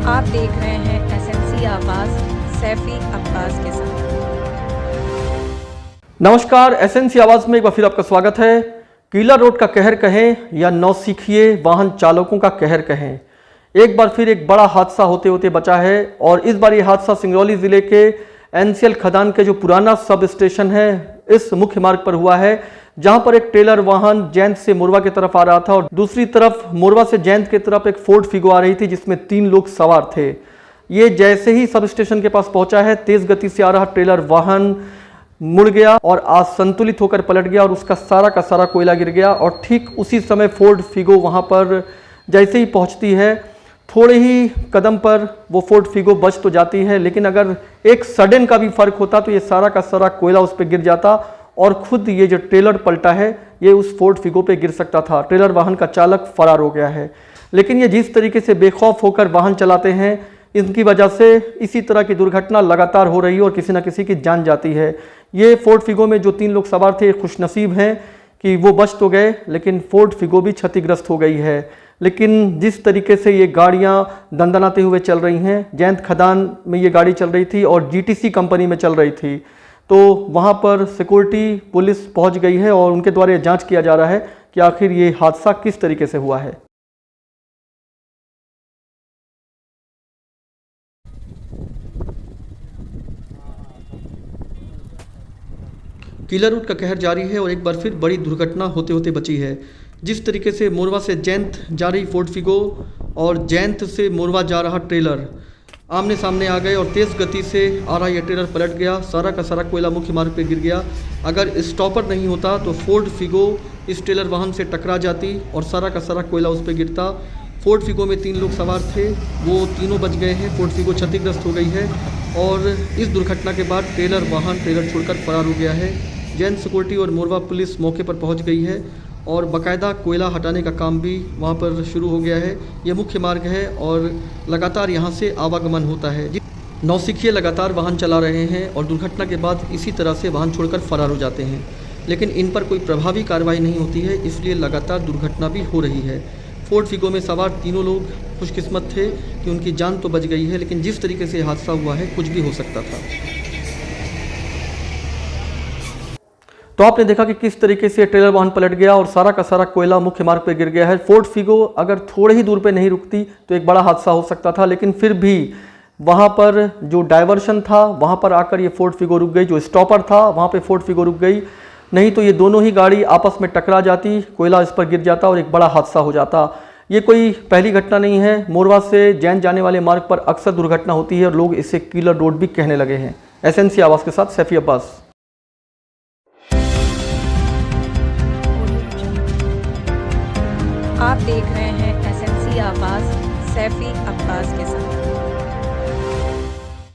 आप देख रहे हैं एसएमसी आवाज सैफी अब्बास के साथ। नमस्कार, एसएमसी आवाज में एक बार फिर आपका स्वागत है। कीला रोड का कहर कहें या नौसिखिए वाहन चालकों का कहर कहें, एक बार फिर एक बड़ा हादसा होते होते बचा है। और इस बार ये हादसा सिंगरौली जिले के एनसीएल खदान के जो पुराना सब स्टेशन है इस मुख्य मार्ग पर हुआ है, जहां पर एक ट्रेलर वाहन जैंत से मोरवा की तरफ आ रहा था और दूसरी तरफ मोरवा से जैंत की तरफ एक फोर्ड फिगो आ रही थी जिसमें 3 लोग सवार थे। ये जैसे ही सब स्टेशन के पास पहुंचा है, तेज गति से आ रहा ट्रेलर वाहन मुड़ गया और असंतुलित होकर पलट गया और उसका सारा का सारा कोयला गिर गया। और ठीक उसी समय फोर्ड फिगो वहां पर जैसे ही पहुंचती है, थोड़े ही कदम पर वो फोर्ड फिगो बच तो जाती है, लेकिन अगर एक सडन का भी फर्क होता तो ये सारा का सारा कोयला उस पर गिर जाता और खुद ये जो ट्रेलर पलटा है ये उस फोर्ड फिगो पे गिर सकता था। ट्रेलर वाहन का चालक फरार हो गया है। लेकिन ये जिस तरीके से बेखौफ होकर वाहन चलाते हैं, इनकी वजह से इसी तरह की दुर्घटना लगातार हो रही है और किसी न किसी की जान जाती है। ये फोर्ड फिगो में जो 3 लोग सवार थे खुशनसीब हैं कि वो बच तो गए, लेकिन फोर्ड फिगो भी क्षतिग्रस्त हो गई है। लेकिन जिस तरीके से ये गाड़ियां दंदनाते हुए चल रही हैं, जैंत खदान में ये गाड़ी चल रही थी और जीटीसी कंपनी में चल रही थी, तो वहां पर सिक्योरिटी पुलिस पहुंच गई है और उनके द्वारा जांच किया जा रहा है कि आखिर ये हादसा किस तरीके से हुआ है। कीला रोड का कहर जारी है और एक बार फिर बड़ी दुर्घटना होते होते बची है। जिस तरीके से मोरवा से जैंत जा रही फोर्ड फिगो और जैंत से मोरवा जा रहा ट्रेलर आमने सामने आ गए और तेज़ गति से आ रहा यह ट्रेलर पलट गया, सारा का सारा कोयला मुख्य मार्ग पर गिर गया। अगर स्टॉपर नहीं होता तो फोर्ड फिगो इस ट्रेलर वाहन से टकरा जाती और सारा का सारा कोयला उस पर गिरता। फोर्ड फिगो में 3 लोग सवार थे, वो तीनों बच गए हैं। फोर्ड फिगो क्षतिग्रस्त हो गई है और इस दुर्घटना के बाद ट्रेलर वाहन ट्रेलर छोड़कर फरार हो गया है। जैंत सिक्योरिटी और मोरवा पुलिस मौके पर पहुंच गई है और बाकायदा कोयला हटाने का काम भी वहां पर शुरू हो गया है। ये मुख्य मार्ग है और लगातार यहां से आवागमन होता है। नौसिखिए लगातार वाहन चला रहे हैं और दुर्घटना के बाद इसी तरह से वाहन छोड़कर फरार हो जाते हैं, लेकिन इन पर कोई प्रभावी कार्रवाई नहीं होती है, इसलिए लगातार दुर्घटना भी हो रही है। फोर्ड फिगो में सवार 3 लोग खुशकिस्मत थे कि उनकी जान तो बच गई है, लेकिन जिस तरीके से हादसा हुआ है कुछ भी हो सकता था। तो आपने देखा कि किस तरीके से ट्रेलर वाहन पलट गया और सारा का सारा कोयला मुख्य मार्ग पर गिर गया है। फोर्ड फिगो अगर थोड़े ही दूर पे नहीं रुकती तो एक बड़ा हादसा हो सकता था, लेकिन फिर भी वहां पर जो डाइवर्शन था वहां पर आकर ये फोर्ड फिगो रुक गई, जो स्टॉपर था वहां पे फोर्ड फिगो रुक गई, नहीं तो ये दोनों ही गाड़ी आपस में टकरा जाती, कोयला इस पर गिर जाता और एक बड़ा हादसा हो जाता। ये कोई पहली घटना नहीं है। मोरवा से जैंत जाने वाले मार्ग पर अक्सर दुर्घटना होती है और लोग इसे कीला रोड भी कहने लगे हैं। एसएमसी आवाज के साथ सैफी अब्बास। आप देख रहे हैं एसएमसी आवाज सैफी अब्बास के साथ।